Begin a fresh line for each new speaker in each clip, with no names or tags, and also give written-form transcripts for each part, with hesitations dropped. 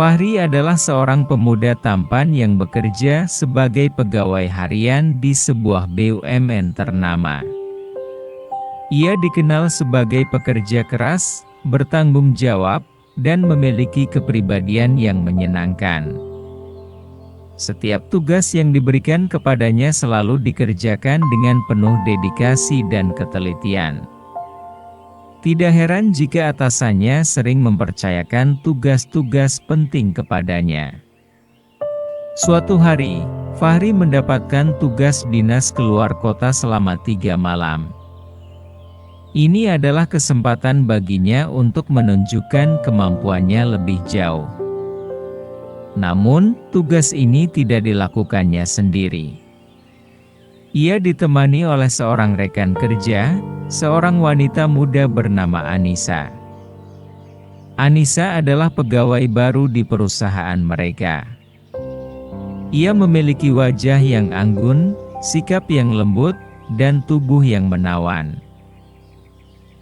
Fahri adalah seorang pemuda tampan yang bekerja sebagai pegawai harian di sebuah BUMN ternama. Ia dikenal sebagai pekerja keras, bertanggung jawab, dan memiliki kepribadian yang menyenangkan. Setiap tugas yang diberikan kepadanya selalu dikerjakan dengan penuh dedikasi dan ketelitian. Tidak heran jika atasannya sering mempercayakan tugas-tugas penting kepadanya. Suatu hari, Fahri mendapatkan tugas dinas keluar kota selama 3 malam. Ini adalah kesempatan baginya untuk menunjukkan kemampuannya lebih jauh. Namun, tugas ini tidak dilakukannya sendiri. Ia ditemani oleh seorang rekan kerja, seorang wanita muda bernama Anissa. Anissa adalah pegawai baru di perusahaan mereka. Ia memiliki wajah yang anggun, sikap yang lembut, dan tubuh yang menawan.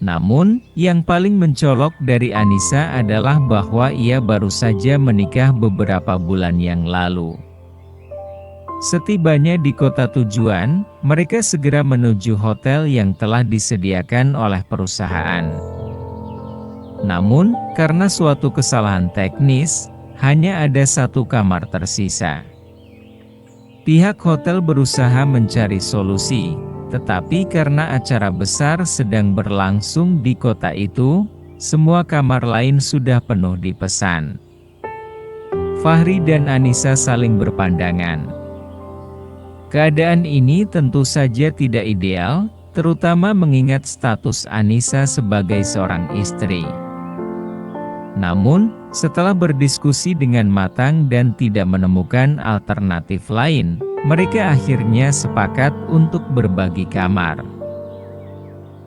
Namun, yang paling mencolok dari Anissa adalah bahwa ia baru saja menikah beberapa bulan yang lalu. Setibanya di kota tujuan, mereka segera menuju hotel yang telah disediakan oleh perusahaan. Namun, karena suatu kesalahan teknis, hanya ada 1 kamar tersisa. Pihak hotel berusaha mencari solusi, tetapi karena acara besar sedang berlangsung di kota itu, semua kamar lain sudah penuh dipesan. Fahri dan Anissa saling berpandangan. Keadaan ini tentu saja tidak ideal, terutama mengingat status Anissa sebagai seorang istri. Namun, setelah berdiskusi dengan matang dan tidak menemukan alternatif lain, mereka akhirnya sepakat untuk berbagi kamar.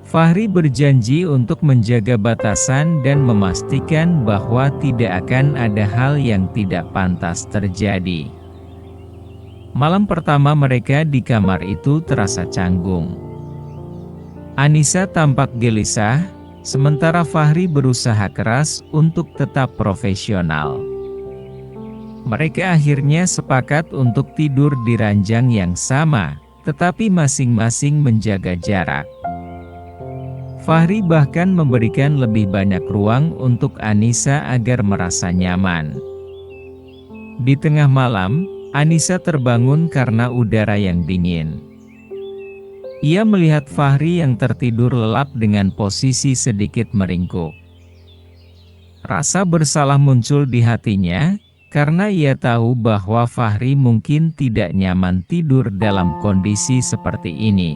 Fahri berjanji untuk menjaga batasan dan memastikan bahwa tidak akan ada hal yang tidak pantas terjadi. Malam pertama mereka di kamar itu terasa canggung. Anissa tampak gelisah, sementara Fahri berusaha keras untuk tetap profesional. Mereka akhirnya sepakat untuk tidur di ranjang yang sama, tetapi masing-masing menjaga jarak. Fahri bahkan memberikan lebih banyak ruang untuk Anissa agar merasa nyaman. Di tengah malam, Anissa terbangun karena udara yang dingin. Ia melihat Fahri yang tertidur lelap dengan posisi sedikit meringkuk. Rasa bersalah muncul di hatinya, karena ia tahu bahwa Fahri mungkin tidak nyaman tidur dalam kondisi seperti ini.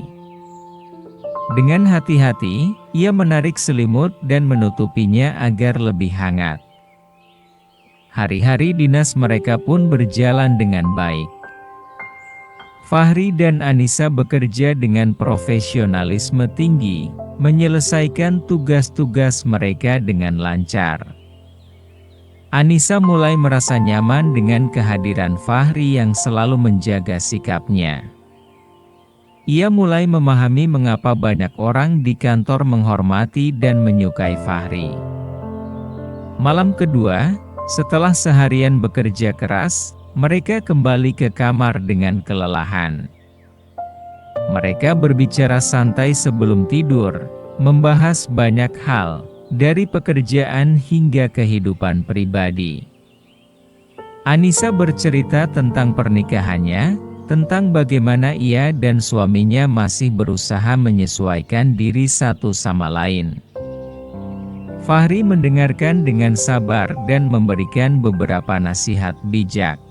Dengan hati-hati, ia menarik selimut dan menutupinya agar lebih hangat. Hari-hari dinas mereka pun berjalan dengan baik. Fahri dan Anissa bekerja dengan profesionalisme tinggi, menyelesaikan tugas-tugas mereka dengan lancar. Anissa mulai merasa nyaman dengan kehadiran Fahri yang selalu menjaga sikapnya. Ia mulai memahami mengapa banyak orang di kantor menghormati dan menyukai Fahri. Malam kedua, setelah seharian bekerja keras, mereka kembali ke kamar dengan kelelahan. Mereka berbicara santai sebelum tidur, membahas banyak hal, dari pekerjaan hingga kehidupan pribadi. Anissa bercerita tentang pernikahannya, tentang bagaimana ia dan suaminya masih berusaha menyesuaikan diri satu sama lain. Fahri mendengarkan dengan sabar dan memberikan beberapa nasihat bijak.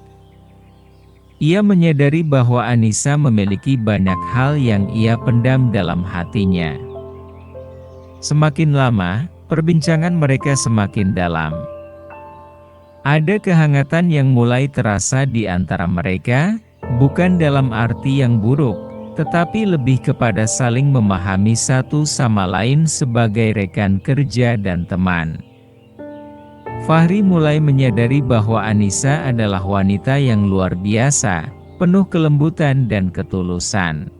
Ia menyadari bahwa Anissa memiliki banyak hal yang ia pendam dalam hatinya. Semakin lama, perbincangan mereka semakin dalam. Ada kehangatan yang mulai terasa di antara mereka, bukan dalam arti yang buruk, tetapi lebih kepada saling memahami satu sama lain sebagai rekan kerja dan teman. Fahri mulai menyadari bahwa Anissa adalah wanita yang luar biasa, penuh kelembutan dan ketulusan.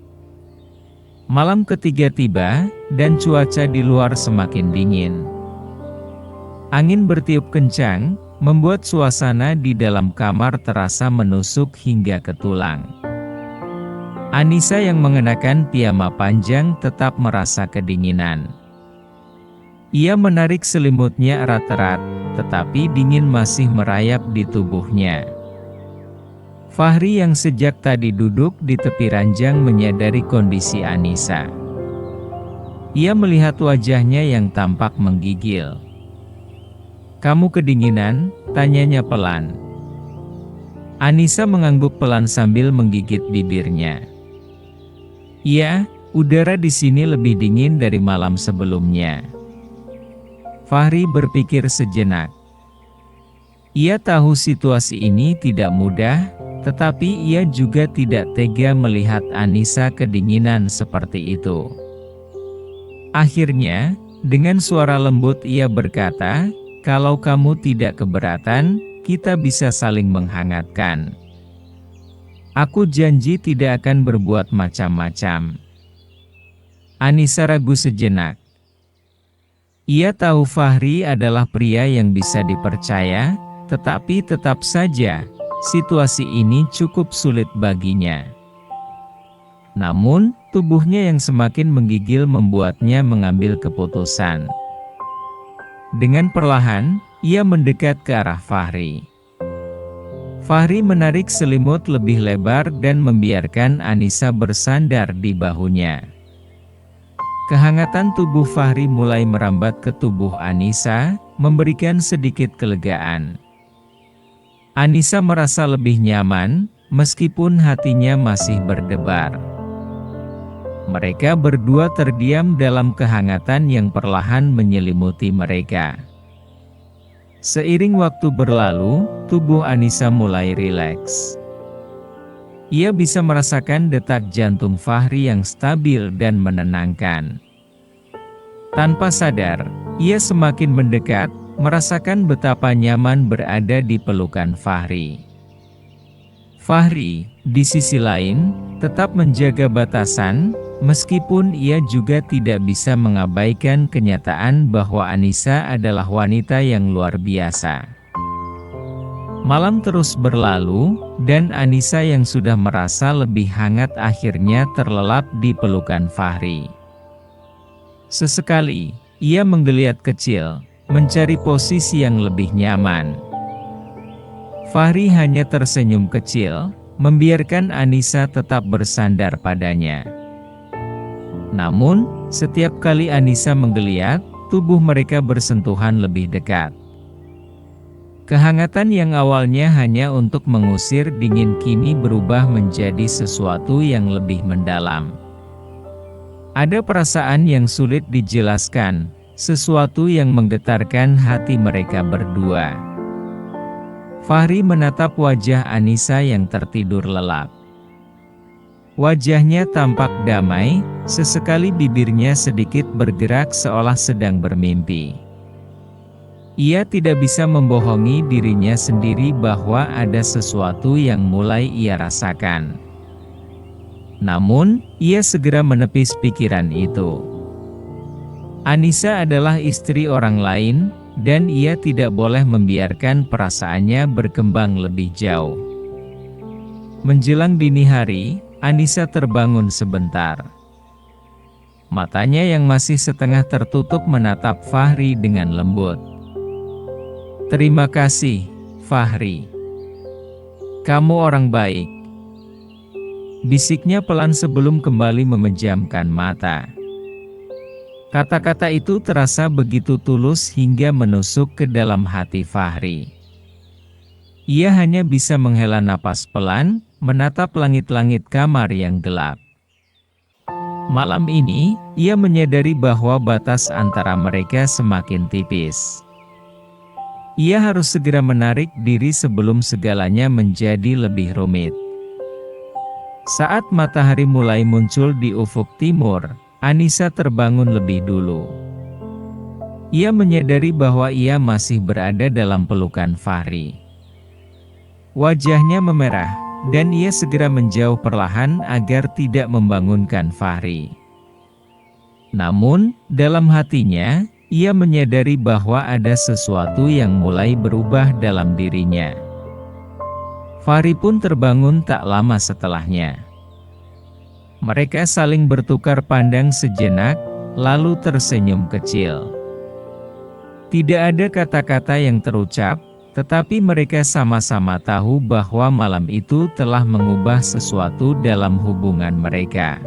Malam ketiga tiba, dan cuaca di luar semakin dingin. Angin bertiup kencang, membuat suasana di dalam kamar terasa menusuk hingga ke tulang. Anissa yang mengenakan piyama panjang tetap merasa kedinginan. Ia menarik selimutnya erat-erat, tetapi dingin masih merayap di tubuhnya. Fahri yang sejak tadi duduk di tepi ranjang menyadari kondisi Anissa. Ia melihat wajahnya yang tampak menggigil. "Kamu kedinginan?" tanyanya pelan. Anissa mengangguk pelan sambil menggigit bibirnya. "Iya, udara di sini lebih dingin dari malam sebelumnya." Fahri berpikir sejenak. Ia tahu situasi ini tidak mudah, tetapi ia juga tidak tega melihat Anissa kedinginan seperti itu. Akhirnya, dengan suara lembut ia berkata, "Kalau kamu tidak keberatan, kita bisa saling menghangatkan. Aku janji tidak akan berbuat macam-macam." Anissa ragu sejenak. Ia tahu Fahri adalah pria yang bisa dipercaya, tetapi tetap saja, situasi ini cukup sulit baginya. Namun, tubuhnya yang semakin menggigil membuatnya mengambil keputusan. Dengan perlahan, ia mendekat ke arah Fahri. Fahri menarik selimut lebih lebar dan membiarkan Anissa bersandar di bahunya. Kehangatan tubuh Fahri mulai merambat ke tubuh Anissa, memberikan sedikit kelegaan. Anissa merasa lebih nyaman, meskipun hatinya masih berdebar. Mereka berdua terdiam dalam kehangatan yang perlahan menyelimuti mereka. Seiring waktu berlalu, tubuh Anissa mulai rileks. Ia bisa merasakan detak jantung Fahri yang stabil dan menenangkan. Tanpa sadar, ia semakin mendekat, merasakan betapa nyaman berada di pelukan Fahri. Fahri, di sisi lain, tetap menjaga batasan, meskipun ia juga tidak bisa mengabaikan kenyataan bahwa Anissa adalah wanita yang luar biasa. Malam terus berlalu, dan Anissa yang sudah merasa lebih hangat akhirnya terlelap di pelukan Fahri. Sesekali, ia menggeliat kecil, mencari posisi yang lebih nyaman. Fahri hanya tersenyum kecil, membiarkan Anissa tetap bersandar padanya. Namun, setiap kali Anissa menggeliat, tubuh mereka bersentuhan lebih dekat. Kehangatan yang awalnya hanya untuk mengusir dingin kini berubah menjadi sesuatu yang lebih mendalam. Ada perasaan yang sulit dijelaskan, sesuatu yang menggetarkan hati mereka berdua. Fahri menatap wajah Anissa yang tertidur lelap. Wajahnya tampak damai, sesekali bibirnya sedikit bergerak seolah sedang bermimpi. Ia tidak bisa membohongi dirinya sendiri bahwa ada sesuatu yang mulai ia rasakan. Namun, ia segera menepis pikiran itu. Anissa adalah istri orang lain, dan ia tidak boleh membiarkan perasaannya berkembang lebih jauh. Menjelang dini hari, Anissa terbangun sebentar. Matanya yang masih setengah tertutup menatap Fahri dengan lembut. "Terima kasih, Fahri. Kamu orang baik," bisiknya pelan sebelum kembali memejamkan mata. Kata-kata itu terasa begitu tulus hingga menusuk ke dalam hati Fahri. Ia hanya bisa menghela napas pelan, menatap langit-langit kamar yang gelap. Malam ini, ia menyadari bahwa batas antara mereka semakin tipis. Ia harus segera menarik diri sebelum segalanya menjadi lebih rumit. Saat matahari mulai muncul di ufuk timur, Anissa terbangun lebih dulu. Ia menyadari bahwa ia masih berada dalam pelukan Fahri. Wajahnya memerah, dan ia segera menjauh perlahan agar tidak membangunkan Fahri. Namun, dalam hatinya, ia menyadari bahwa ada sesuatu yang mulai berubah dalam dirinya. Fahri pun terbangun tak lama setelahnya. Mereka saling bertukar pandang sejenak, lalu tersenyum kecil. Tidak ada kata-kata yang terucap, tetapi mereka sama-sama tahu bahwa malam itu telah mengubah sesuatu dalam hubungan mereka.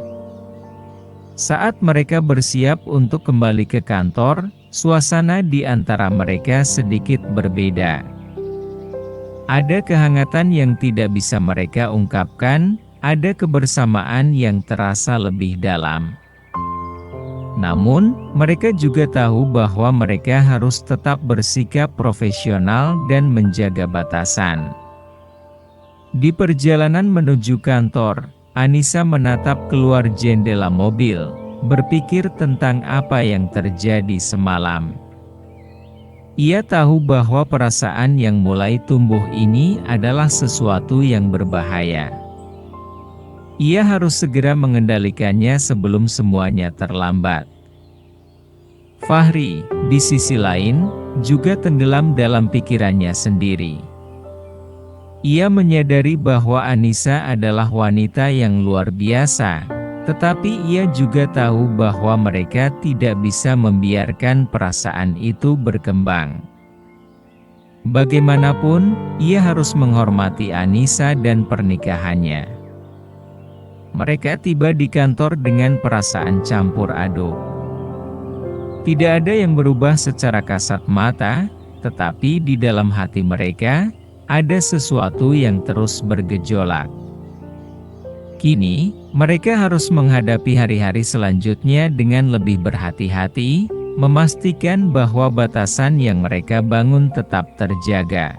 Saat mereka bersiap untuk kembali ke kantor, suasana di antara mereka sedikit berbeda. Ada kehangatan yang tidak bisa mereka ungkapkan, ada kebersamaan yang terasa lebih dalam. Namun, mereka juga tahu bahwa mereka harus tetap bersikap profesional dan menjaga batasan. Di perjalanan menuju kantor, Anissa menatap keluar jendela mobil, berpikir tentang apa yang terjadi semalam. Ia tahu bahwa perasaan yang mulai tumbuh ini adalah sesuatu yang berbahaya. Ia harus segera mengendalikannya sebelum semuanya terlambat. Fahri, di sisi lain, juga tenggelam dalam pikirannya sendiri. Ia menyadari bahwa Anissa adalah wanita yang luar biasa, tetapi ia juga tahu bahwa mereka tidak bisa membiarkan perasaan itu berkembang. Bagaimanapun, ia harus menghormati Anissa dan pernikahannya. Mereka tiba di kantor dengan perasaan campur aduk. Tidak ada yang berubah secara kasat mata, tetapi di dalam hati mereka, ada sesuatu yang terus bergejolak. Kini, mereka harus menghadapi hari-hari selanjutnya dengan lebih berhati-hati, memastikan bahwa batasan yang mereka bangun tetap terjaga.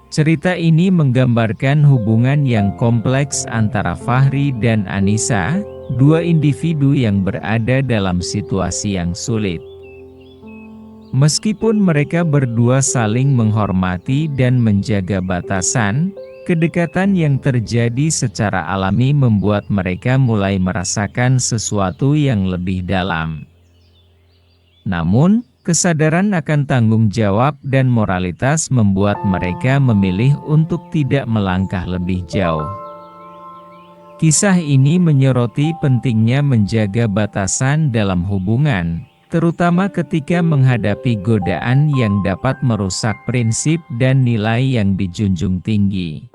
Cerita ini menggambarkan hubungan yang kompleks antara Fahri dan Anissa, dua individu yang berada dalam situasi yang sulit. Meskipun mereka berdua saling menghormati dan menjaga batasan, kedekatan yang terjadi secara alami membuat mereka mulai merasakan sesuatu yang lebih dalam. Namun, kesadaran akan tanggung jawab dan moralitas membuat mereka memilih untuk tidak melangkah lebih jauh. Kisah ini menyoroti pentingnya menjaga batasan dalam hubungan, terutama ketika menghadapi godaan yang dapat merusak prinsip dan nilai yang dijunjung tinggi.